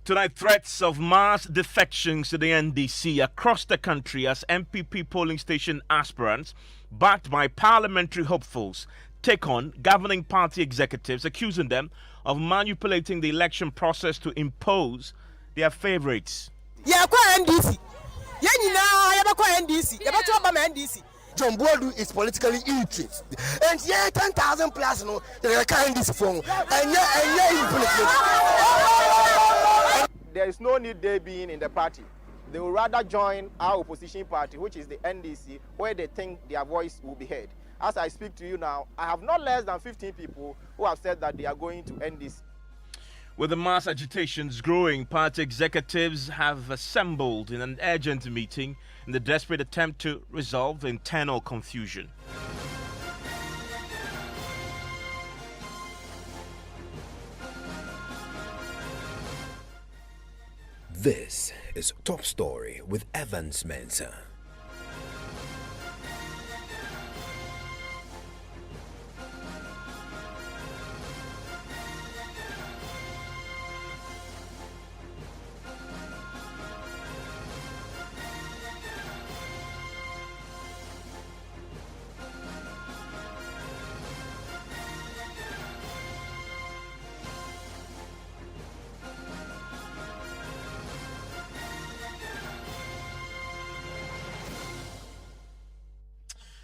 Tonight, threats of mass defections to the NDC across the country as MPP polling station aspirants, backed by parliamentary hopefuls, take on governing party executives, accusing them of manipulating the election process to impose their favorites. Yeah, NDC. Yeah, NDC. NDC. John Boadu is politically illiterate, and 10,000 plus no, they can't this phone, and there is no need they being in the party. They will rather join our opposition party, which is the NDC, where they think their voice will be heard. As I speak to you now, I have not less than 15 people who have said that they are going to NDC. With the mass agitations growing, party executives have assembled in an urgent meeting in the desperate attempt to resolve the internal confusion. This is Top Story with Evans Mensah.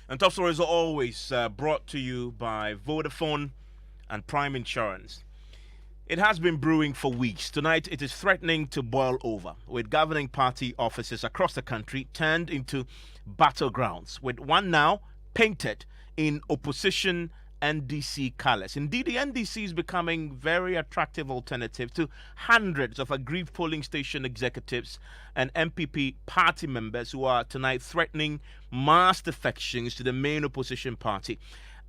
And Top Stories are always brought to you by Vodafone and Prime Insurance. It has been brewing for weeks. Tonight, it is threatening to boil over, with governing party offices across the country turned into battlegrounds, with one now painted in opposition NDC colours. Indeed, the NDC is becoming very attractive alternative to hundreds of aggrieved polling station executives and MPP party members who are tonight threatening mass defections to the main opposition party.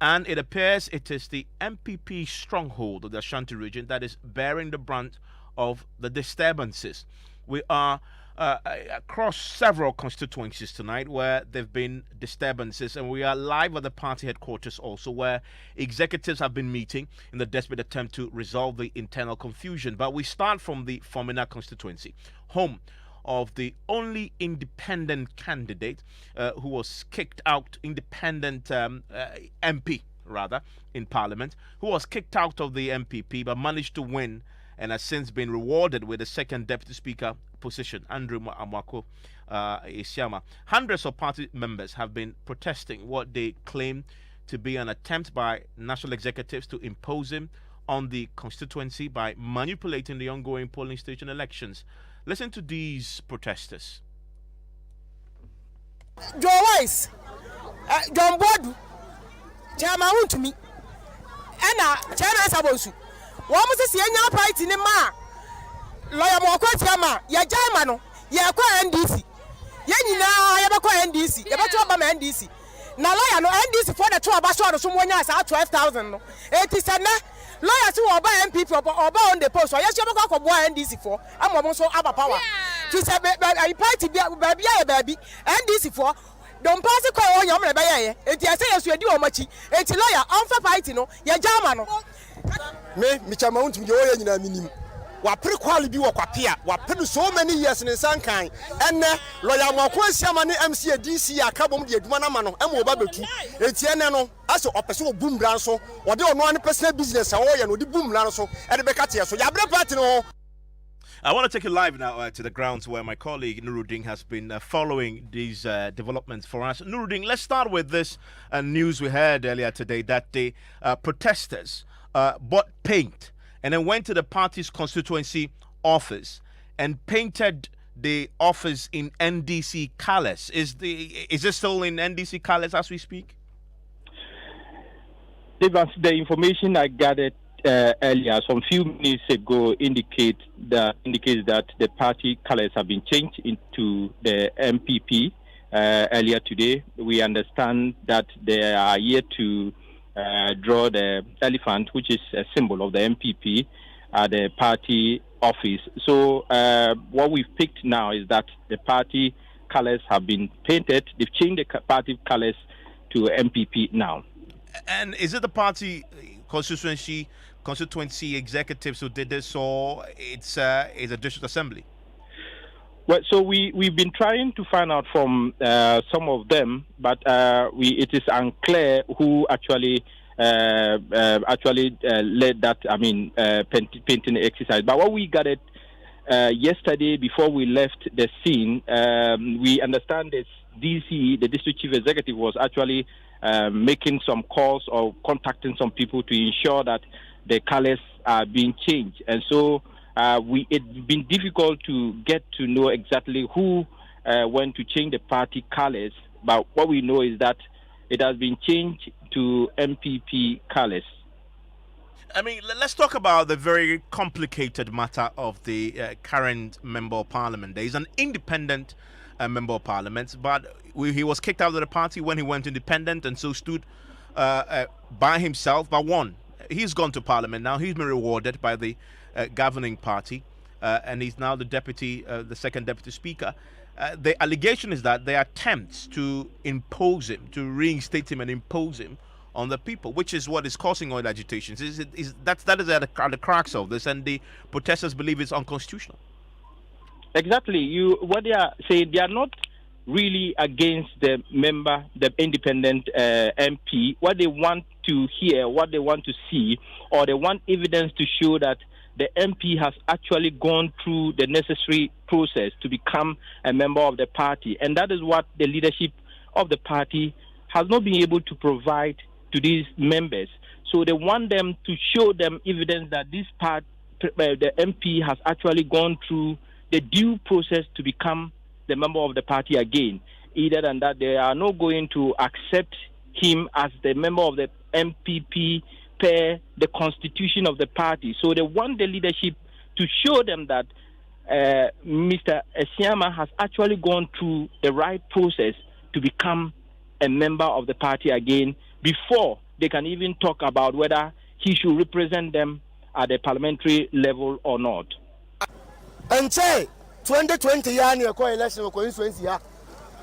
And it appears it is the MPP stronghold of the Ashanti region that is bearing the brunt of the disturbances. We are across several constituencies tonight where there have been disturbances, and we are live at the party headquarters also, where executives have been meeting in the desperate attempt to resolve the internal confusion. But we start from the Fomena constituency, home of the only independent candidate who was kicked out, independent MP rather, in Parliament, who was kicked out of the MPP but managed to win and has since been rewarded with a second deputy speaker position, Andrew Amwako Isiama. Hundreds of party members have been protesting what they claim to be an attempt by national executives to impose him on the constituency by manipulating the ongoing polling station elections. Listen to these protesters. Joe Wise, John Boadu, Chairman to me, and Chairman Sabosu. What was the senior party in the ma? Lawyer Mokwatiama, ya Germano, ya kwa NDC. Yeni na ya kwa NDC, ya batu ba NDC. Na lawyer no NDC for the two abasho so mo nya sa 12,000 no. Etisana lawyer si oba MPP oba on the post. Yes you go bo NDC for. Amomo so aba power. To say party baby ya baby NDC for don't pass the call on your man by ye. Eti say yes you do omachi. Eti lawyer on for party no, ya Germano. me Chairman to me oya nyina minim. Wa pre-quali bi wa kwapia wa pre so many years in Sankan enne lawyer Mako Asiama ne MC DC akabom de aduma na ma no em oba betu enti enne no aso opese wo boom bran so wo de ono an personal business a wo ye no de boom bran so e de beka tie so ya bre party no. I want to take you live now to the grounds where my colleague Nuruddin has been following these developments for us. Nuruddin, let's start with this news we heard earlier today that the protesters bought paint and then went to the party's constituency office and painted the office in NDC colours. Is it still in NDC colours as we speak? Evans, the information I gathered earlier, some few minutes ago, indicates that the party colours have been changed into the MPP. Earlier today, we understand that they are yet to draw the elephant, which is a symbol of the MPP, at the party office. So what we've picked now is that the party colours have been painted. They've changed the party colours to MPP now. And is it the party constituency constituency executives who did this, or it's a district assembly? Well, so we've been trying to find out from some of them, but it is unclear who actually led that. Painting exercise. But what we gathered yesterday before we left the scene, we understand that DC, the district chief executive, was actually making some calls or contacting some people to ensure that the colors are being changed, and so. It's been difficult to get to know exactly who went to change the party colors, but what we know is that it has been changed to MPP colors. I mean, let's talk about the very complicated matter of the current Member of Parliament. There is an independent Member of Parliament, but he was kicked out of the party when he went independent and so stood by himself, but won. He's gone to Parliament now. He's been rewarded by the governing party, and he's now the second deputy speaker. The allegation is that there are attempts to impose him, to reinstate him and impose him on the people, which is what is causing all agitations. That is at the crux of this, and the protesters believe it's unconstitutional. Exactly. What they are saying, they are not really against the member, the independent MP. What they want to hear, what they want to see, or they want evidence to show that the MP has actually gone through the necessary process to become a member of the party. And that is what the leadership of the party has not been able to provide to these members. So they want them to show them evidence that the MP has actually gone through the due process to become the member of the party again. Either than that, they are not going to accept him as the member of the MPP per the constitution of the party. So they want the leadership to show them that Mr. Esiama has actually gone through the right process to become a member of the party again before they can even talk about whether he should represent them at the parliamentary level or not. And say 2020 year near election constituency ya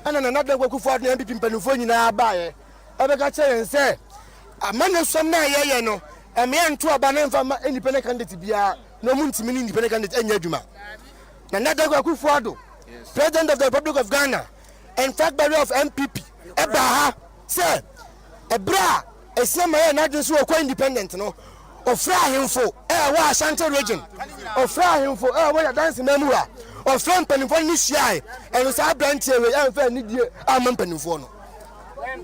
and another go for the MPP penufoni na abaye abeka say and say amane som na ye no me anto abane mfa independent candidate bia no muntimi independent candidate enya adwuma na nada go akufuado president of the Republic of Ghana and fact barrier of MPP eba ha say ebra esiama ye na adwun so okwa independent no ofra himfo wa Ashanti region ofra himfo wa dance memura ofra mpanimfo ni hia and so branch we amfa ni die amam mpanimfo no.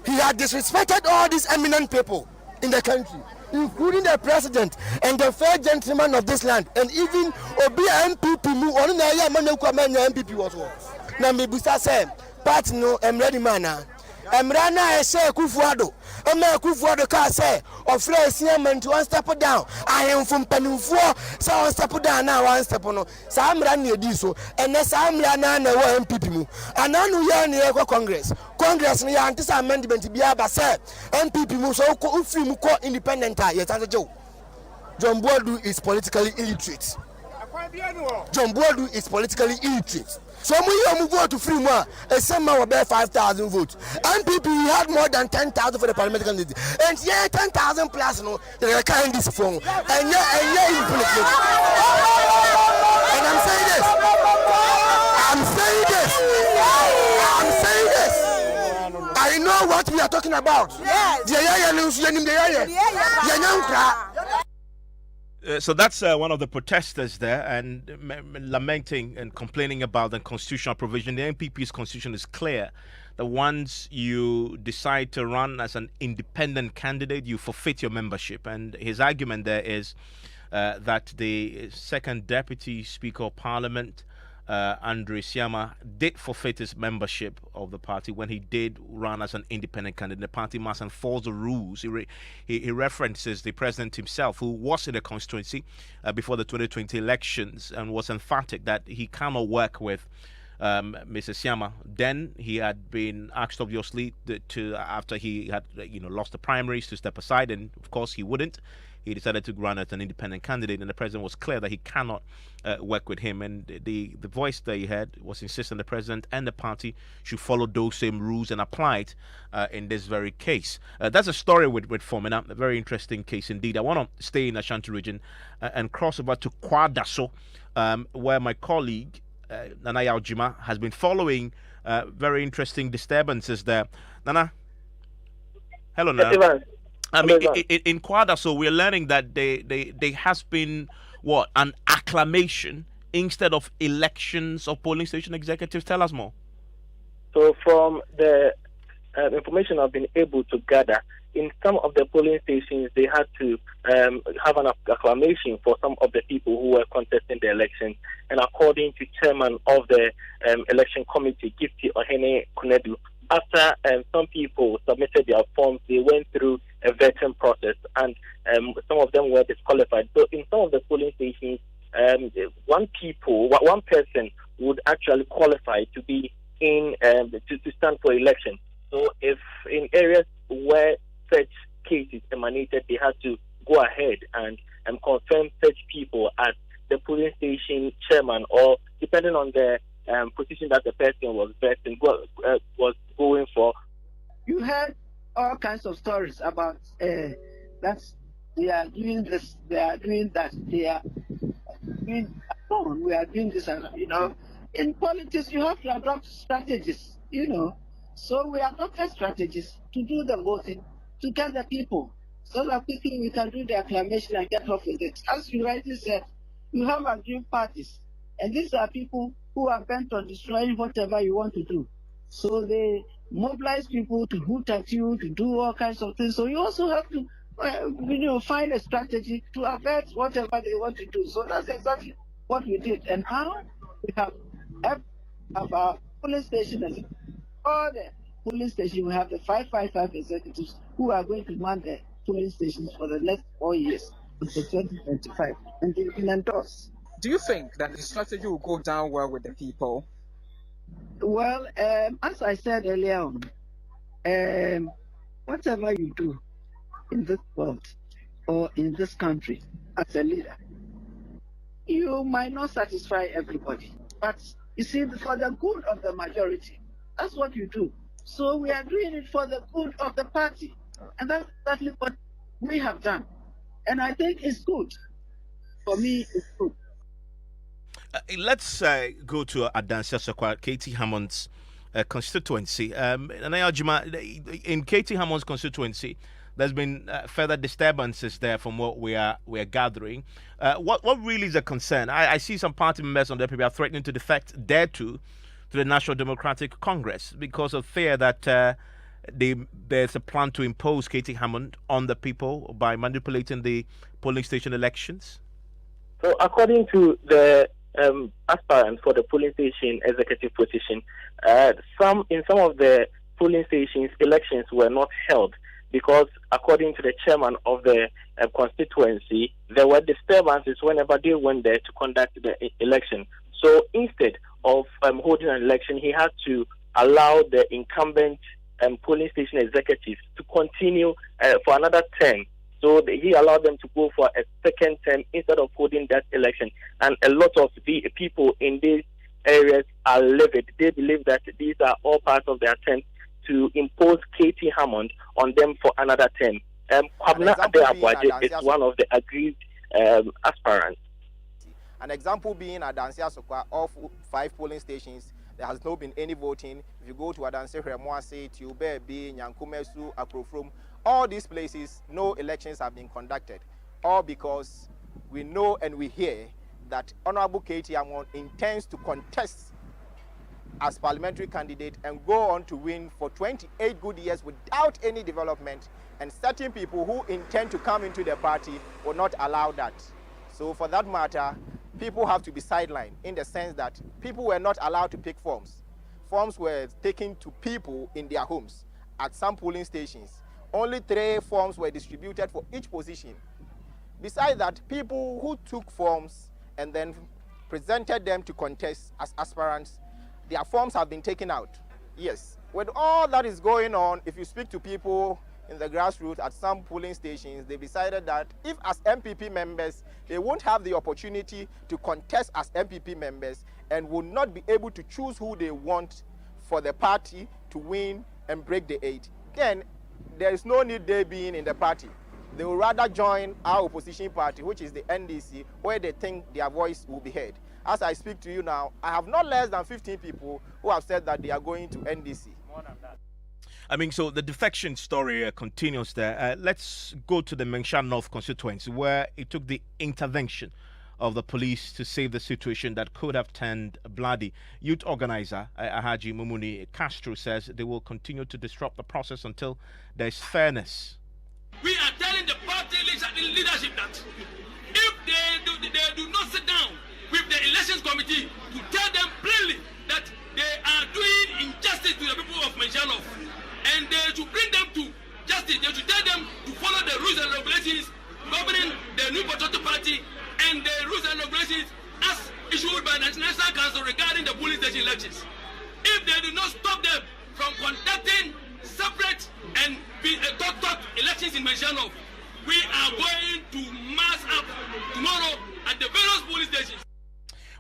He had disrespected all these eminent people in the country, including the president and the fair gentleman of this land, and even Obi MPP mu onu na ya maneku amanya MPP was one. Na me busa say, part no emready man Emra na ese Kufuado. Ema Kufuado ka say ofre esiam to one step down. I am from Penufo, so one step down now one step no. Sa amra na edi so. Ene sa amra na na wo MPP mu. Ananu ya na ekwa Congress. Congress no ya antisa amendment bia ba say MPP mu so ufiri mu ko independent a yetante jo. John Boadu is politically illiterate. John Boadu is politically illiterate. So we vote to free more. A sum of about 5,000 votes. MPP had more than 10,000 for the parliamentary candidate. And yeah, 10,000 plus no, they are carrying this phone. And yeah, infinitely. And I'm saying this. I know what we are talking about. So that's one of the protesters there, and lamenting and complaining about the constitutional provision. The NPP's constitution is clear that once you decide to run as an independent candidate, you forfeit your membership. And his argument there is that the second deputy speaker of parliament, Andre Siama, did forfeit his membership of the party when he did run as an independent candidate. The party must enforce the rules. He references the president himself, who was in the constituency before the 2020 elections, and was emphatic that he cannot work with Mr. Siama. Then he had been asked, obviously, to after he had lost the primaries, to step aside, and of course he wouldn't. He decided to run as an independent candidate, and the president was clear that he cannot work with him. And the voice that he had was insisting the president and the party should follow those same rules and apply it in this very case. That's a story with Fomena, a very interesting case indeed. I want to stay in Ashanti region and cross over to Kwadaso, where my colleague Nana Yaujima has been following very interesting disturbances there. Nana, hello, Nana. I mean, in Kwadaso, we're learning that there has been an acclamation instead of elections of polling station executives. Tell us more. So, from the information I've been able to gather, in some of the polling stations, they had to have an acclamation for some of the people who were contesting the election. And according to chairman of the election committee, Gifty Ohene Kunedu, after some people submitted their forms, they went through a vetting process, and some of them were disqualified. So in some of the polling stations, one person would actually qualify to be in to stand for election. So if in areas where such cases emanated, they had to go ahead and confirm such people as the polling station chairman, or depending on the position that the person was was going for. You heard all kinds of stories about that they are doing this, they are doing that, they are doing we are doing this, and in politics you have to adopt strategies, So we adopted strategies to do the voting, to get the people, so that quickly we can do the acclamation and get off with it. As you rightly said, you have agreed parties, and these are people who are bent on destroying whatever you want to do. So they mobilize people to hoot at you, to do all kinds of things. So you also have to, find a strategy to avert whatever they want to do. So that's exactly what we did. And now we have our polling station, all the polling stations. We have the 555 executives who are going to man the polling stations for the next 4 years until 2025, and they've been endorsed. Do you think that the strategy will go down well with the people? Well, as I said earlier on, whatever you do in this world or in this country as a leader, you might not satisfy everybody. But you see, for the good of the majority, that's what you do. So we are doing it for the good of the party. And that's exactly what we have done. And I think it's good. For me, it's good. Let's go to Adansia Sokwa, Katie Hammond's constituency. In Katie Hammond's constituency, there's been further disturbances there from what we are gathering. What really is a concern? I see some party members on the people are threatening to defect there to the National Democratic Congress because of fear that there's a plan to impose Katie Hammond on the people by manipulating the polling station elections. So according to the aspirants for the polling station executive position, in some of the polling stations, elections were not held because, according to the chairman of the constituency, there were disturbances whenever they went there to conduct the election. So instead of holding an election, he had to allow the incumbent polling station executives to continue for another term. So he allowed them to go for a second term instead of holding that election. And a lot of the people in these areas are livid. They believe that these are all part of the attempt to impose Katie Hammond on them for another term. Kwabna Adeabwaje is one of the aggrieved aspirants. An example being Adansia Sokwa, of 5 polling stations, there has not been any voting. If you go to Adansia Hremoase, Tiube, Nyankumesu, Akrofrom, all these places, no elections have been conducted. All because we know and we hear that Honorable Katie Hammond intends to contest as parliamentary candidate and go on to win for 28 good years without any development, and certain people who intend to come into the party will not allow that. So for that matter, people have to be sidelined in the sense that people were not allowed to pick forms. Forms were taken to people in their homes at some polling stations. Only 3 forms were distributed for each position. Besides that, people who took forms and then presented them to contest as aspirants their forms have been taken out. Yes, with all that is going on, if you speak to people in the grassroots at some polling stations, they decided that if as MPP members, they won't have the opportunity to contest as MPP members and will not be able to choose who they want for the party to win and break the 8, then there is no need they being in the party. They will rather join our opposition party, which is the NDC, where they think their voice will be heard. As I speak to you now, I have not less than 15 people who have said that they are going to NDC. More than that. I mean, so the defection story continues there. Let's go to the Mensah North constituency, where it took the intervention of the police to save the situation that could have turned bloody. Youth organizer Ahaji Mumuni Castro says they will continue to disrupt the process until there's fairness. We are telling the party leadership that if they do not sit down with the elections committee to tell them plainly that they are doing injustice to the people of Mensah North, and they should bring them to justice. They should tell them to follow the rules and regulations governing the New Patriotic Party and the rules and regulations as issued by the National Council regarding the polling station elections. If they do not stop them from conducting separate and talk elections in Mensah North, we are going to mass up tomorrow at the various polling stations.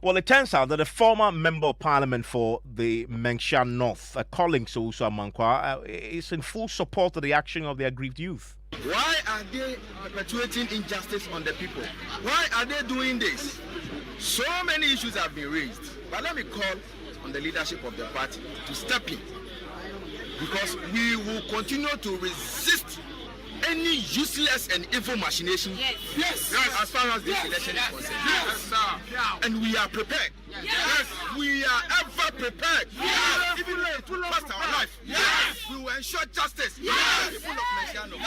Well, it turns out that a former member of parliament for the Mensah North, Collins Ousu Amankwa, is in full support of the action of the aggrieved youth. Why are they perpetuating injustice on the people? Why are they doing this? So many issues have been raised. But let me call on the leadership of the party to step in, because we will continue to resist any useless and evil machination. Yes. As far as this election is concerned. And we are prepared. Yes. We are ever prepared. Yes. Even though it will cost our life. Yes. We will ensure justice. Yes. For the people of Mensah North.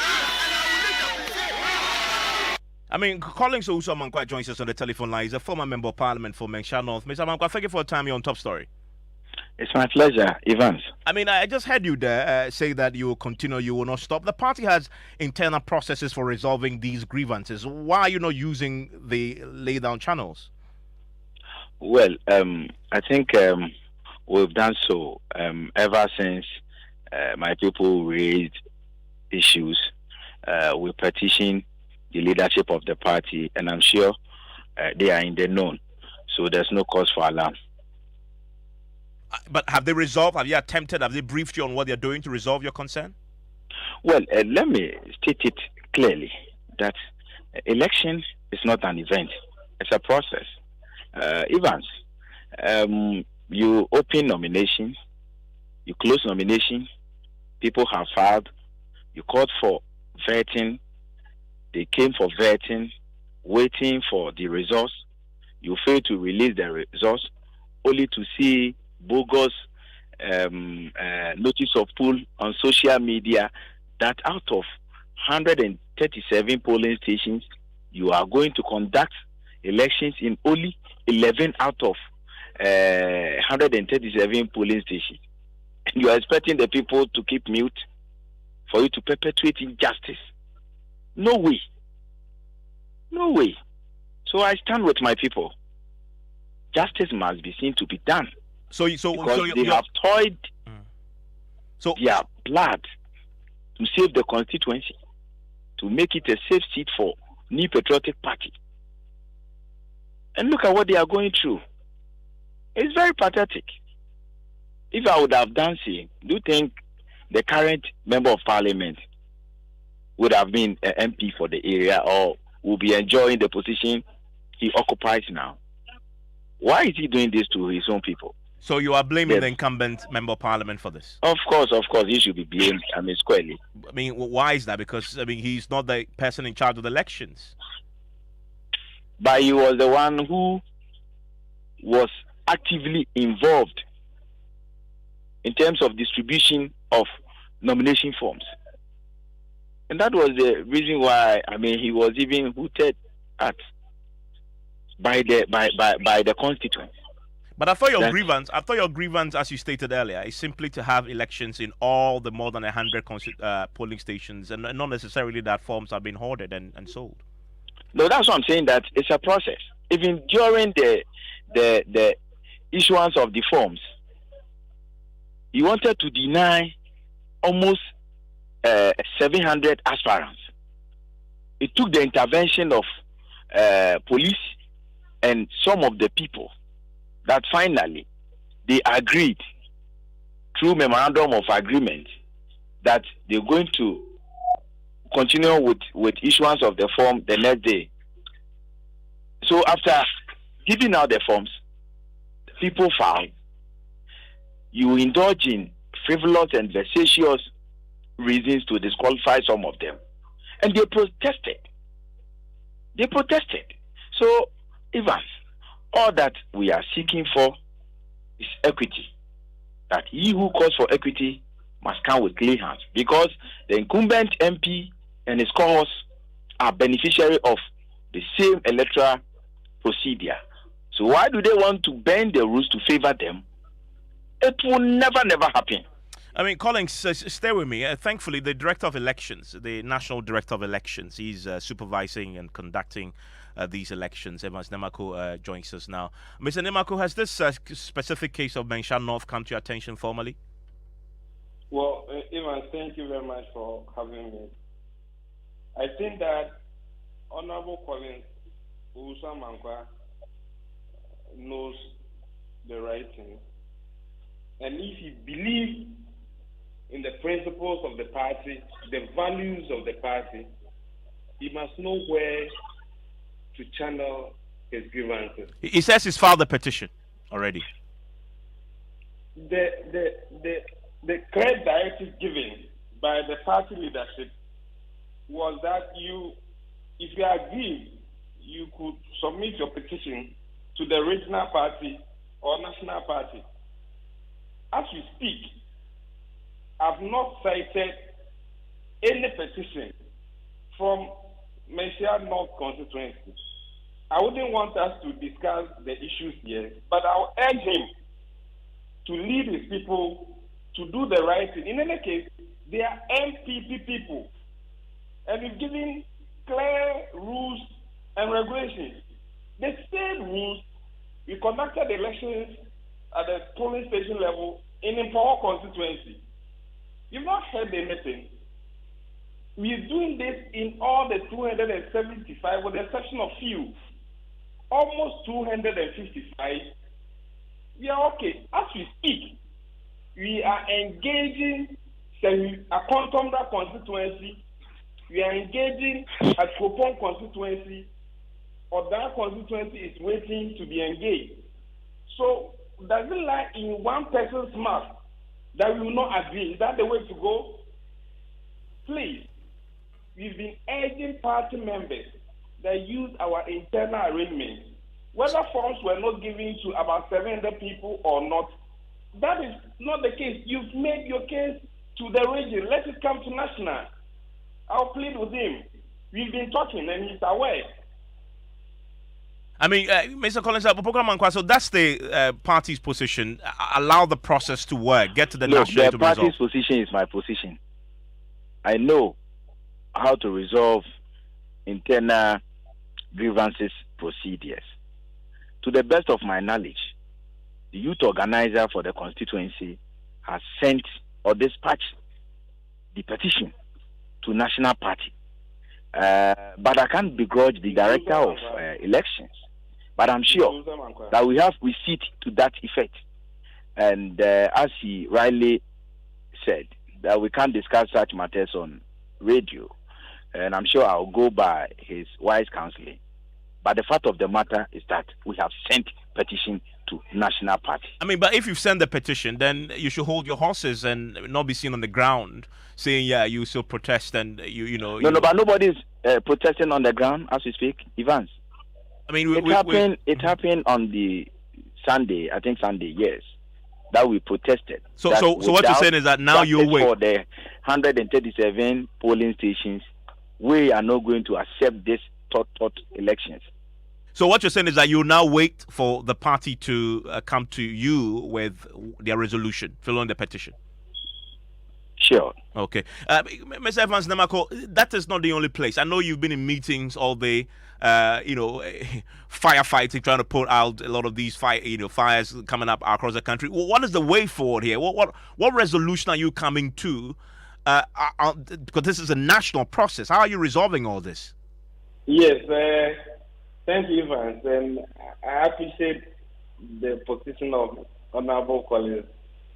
I mean, Collins Ousu Amankwa joins us on the telephone line. He's a former member of parliament for Mensah North. Mr. Amankwa, thank you for your time here on Top Story. It's my pleasure, Evans. I mean, I just heard you there say that you will continue, you will not stop. The party has internal processes for resolving these grievances. Why are you not using the lay-down channels? Well, I think we've done so ever since my people raised issues. We petitioned the leadership of the party, and I'm sure they are in the known. So there's no cause for alarm. But have they resolved? Have you attempted? Have they briefed you on what they're doing to resolve your concern? Well, let me state it clearly that election is not an event. It's a process. Evans, you open nomination, you close nomination, people have filed, you called for vetting, they came for vetting, waiting for the results, you failed to release the results, only to see bogus notice of poll on social media that out of 137 polling stations, you are going to conduct elections in only 11 out of 137 polling stations. And you are expecting the people to keep mute for you to perpetuate injustice. No way. No way. So I stand with my people. Justice must be seen to be done. Because they have toyed their blood to save the constituency, to make it a safe seat for New Patriotic Party. And look at what they are going through. It's very pathetic. If I would have done so, do you think the current member of parliament would have been an MP for the area or will be enjoying the position he occupies now? Why is he doing this to his own people? So you are blaming the incumbent member of parliament for this? Of course, he should be blamed. I mean, squarely. I mean, why is that? Because I mean, he's not the person in charge of the elections. But he was the one who was actively involved in terms of distribution of nomination forms, and that was the reason why he was even hooted at by the constituents. But I thought your grievance, as you stated earlier, is simply to have elections in all the more than 100 polling stations, and not necessarily that forms have been hoarded and sold. No, that's what I'm saying. That it's a process. Even during the issuance of the forms, he wanted to deny almost 700 aspirants. It took the intervention of police and some of the people that finally they agreed through memorandum of agreement that they're going to continue with issuance of the form the next day. So after giving out the forms, people found you indulge in frivolous and vexatious reasons to disqualify some of them. And they protested. So, Evans, all that we are seeking for is equity. That he who calls for equity must come with clean hands. Because the incumbent MP and his cohorts are beneficiary of the same electoral procedure. So why do they want to bend the rules to favor them? It will never happen. I mean, Collins, stay with me. Thankfully, the Director of Elections, the National Director of Elections, he's supervising and conducting these elections. Evans Mensah joins us now. Mr. Mensah, has this specific case of Mensah North come to your attention formally? Well, Evans, thank you very much for having me. I think that Honorable Collins Usa-Mankwa knows the right thing. And if he believes in the principles of the party, the values of the party, he must know where to channel his grievances. He says he's filed a petition already. The clear directive given by the party leadership was that if you agree, you could submit your petition to the regional party or national party. As we speak, I've not cited any petition from Mensah North constituency. I wouldn't want us to discuss the issues here, but I'll urge him to lead his people to do the right thing. In any case, they are MPP people, and we've given clear rules and regulations. The same rules, we conducted elections at the polling station level in Impoho constituency. You've not heard anything. We're doing this in all the 275, with the exception of few. Almost 255. We are okay. As we speak, we are engaging a Contomda constituency. We are engaging a Kopon constituency. Or that constituency is waiting to be engaged. So, does it lie in one person's mouth that we will not agree? Is that the way to go? Please, we've been urging party members that use our internal arrangements. Whether forms were not given to about 700 people or not, that is not the case. You've made your case to the region. Let it come to national. I'll plead with him. We've been talking and he's aware. I mean, Mr. Collins, so that's the party's position. Allow the process to work. Get to the national to resolve. The party's position is my position. I know how to resolve internal grievances procedures. To the best of my knowledge, the youth organizer for the constituency has sent or dispatched the petition to national party. But I can't begrudge the director of elections. But I'm sure that we have receipt to that effect. And as he rightly said, that we can't discuss such matters on radio. And I'm sure I'll go by his wise counseling. But the fact of the matter is that we have sent petition to national party. I mean, but if you've sent the petition, then you should hold your horses and not be seen on the ground saying, yeah, you still protest and you know. No, but nobody's protesting on the ground as we speak, Evans. I mean, it happened on the Sunday, I think Sunday, yes, that we protested. So what you're saying is that now you'll wait for the 137 polling stations. We are not going to accept this thought elections. So what you're saying is that you now wait for the party to come to you with their resolution, fill in the petition. Sure. Okay. Mr. Evans Namako, that is not the only place. I know you've been in meetings all day, firefighting, trying to put out a lot of these fires coming up across the country. What is the way forward here? What resolution are you coming to? Because this is a national process. How are you resolving all this? Yes, thank you, Evans. And I appreciate the position of Honorable Collins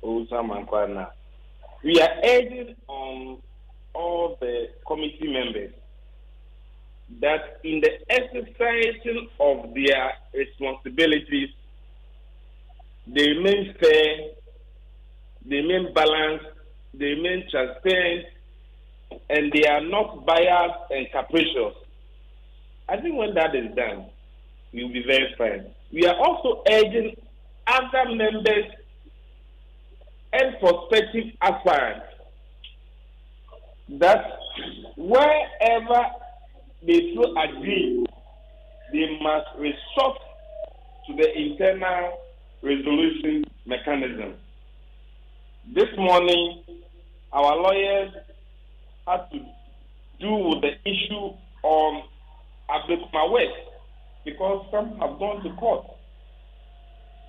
Owusu-Amankwa. We are urging on all the committee members that in the exercise of their responsibilities, they remain fair, they remain balanced, they remain transparent, and they are not biased and capricious. I think when that is done, we will be very fine. We are also urging other members and prospective aspirants that wherever they so agree, they must resort to the internal resolution mechanism. This morning, our lawyers had to do with the issue on Abdulkuma West because some have gone to court.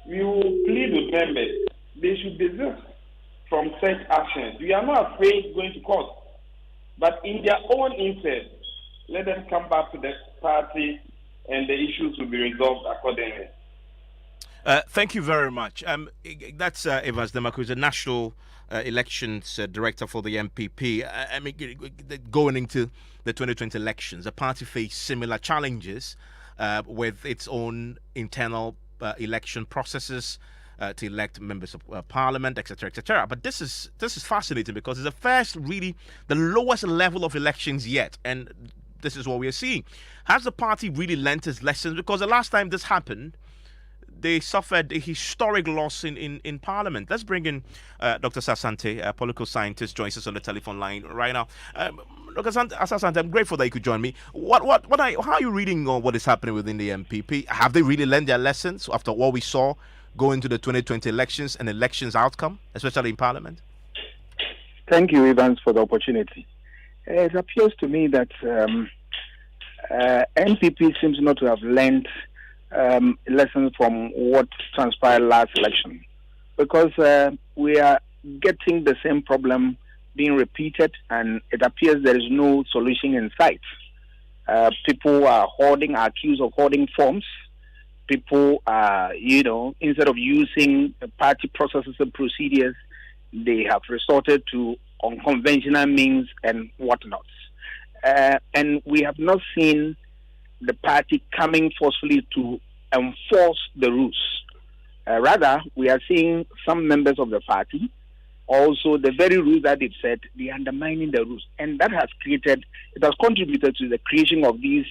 We will plead with members. They should desist from such actions. We are not afraid going to court, but in their own interest, let them come back to the party and the issues will be resolved accordingly. Thank you very much. That's Evans Mensah, who's the National Elections Director for the MPP. Going into the 2020 elections, the party faced similar challenges with its own internal election processes to elect members of parliament, etc., etc. But this is fascinating because it's the first, really, the lowest level of elections yet, and this is what we are seeing. Has the party really learnt its lessons? Because the last time this happened, they suffered a historic loss in Parliament. Let's bring in Dr. Asante, a political scientist, joins us on the telephone line right now. Dr. Asante, I'm grateful that you could join me. How are you reading on what is happening within the MPP? Have they really learned their lessons after what we saw going to the 2020 elections and elections outcome, especially in Parliament? Thank you, Evans, for the opportunity. It appears to me that MPP seems not to have learned lessons from what transpired last election, because we are getting the same problem being repeated, and it appears there is no solution in sight. People are accused of hoarding forms. People are, instead of using party processes and procedures, they have resorted to unconventional means and whatnot. And we have not seen the party coming forcefully to enforce the rules. Rather, we are seeing some members of the party, also the very rules that they've set, they are undermining the rules. And that has contributed to the creation of these,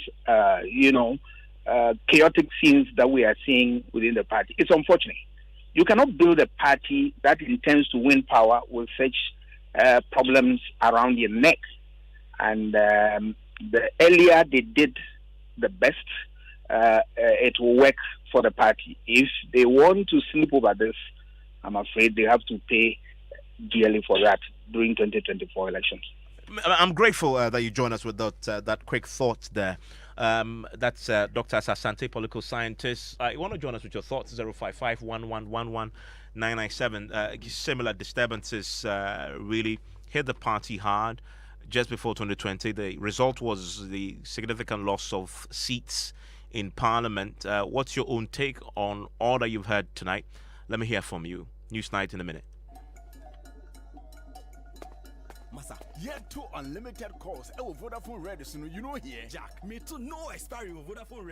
chaotic scenes that we are seeing within the party. It's unfortunate. You cannot build a party that intends to win power with such problems around your neck. And the earlier they did, the best. It will work for the party. If they want to sleep over this, I'm afraid they have to pay dearly for that during 2024 elections. I'm grateful that you joined us with that quick thought there. That's Dr. Asante, political scientist. You want to join us with your thoughts? 055-1111-997. Similar disturbances really hit the party hard just before 2020. The result was the significant loss of seats in Parliament. What's your own take on all that you've heard tonight? Let me hear from you. Newsnight in a minute. Masa, yet to unlimited calls. Vodafone Red, so you know here. Jack, me too, no expiry of Vodafone Red.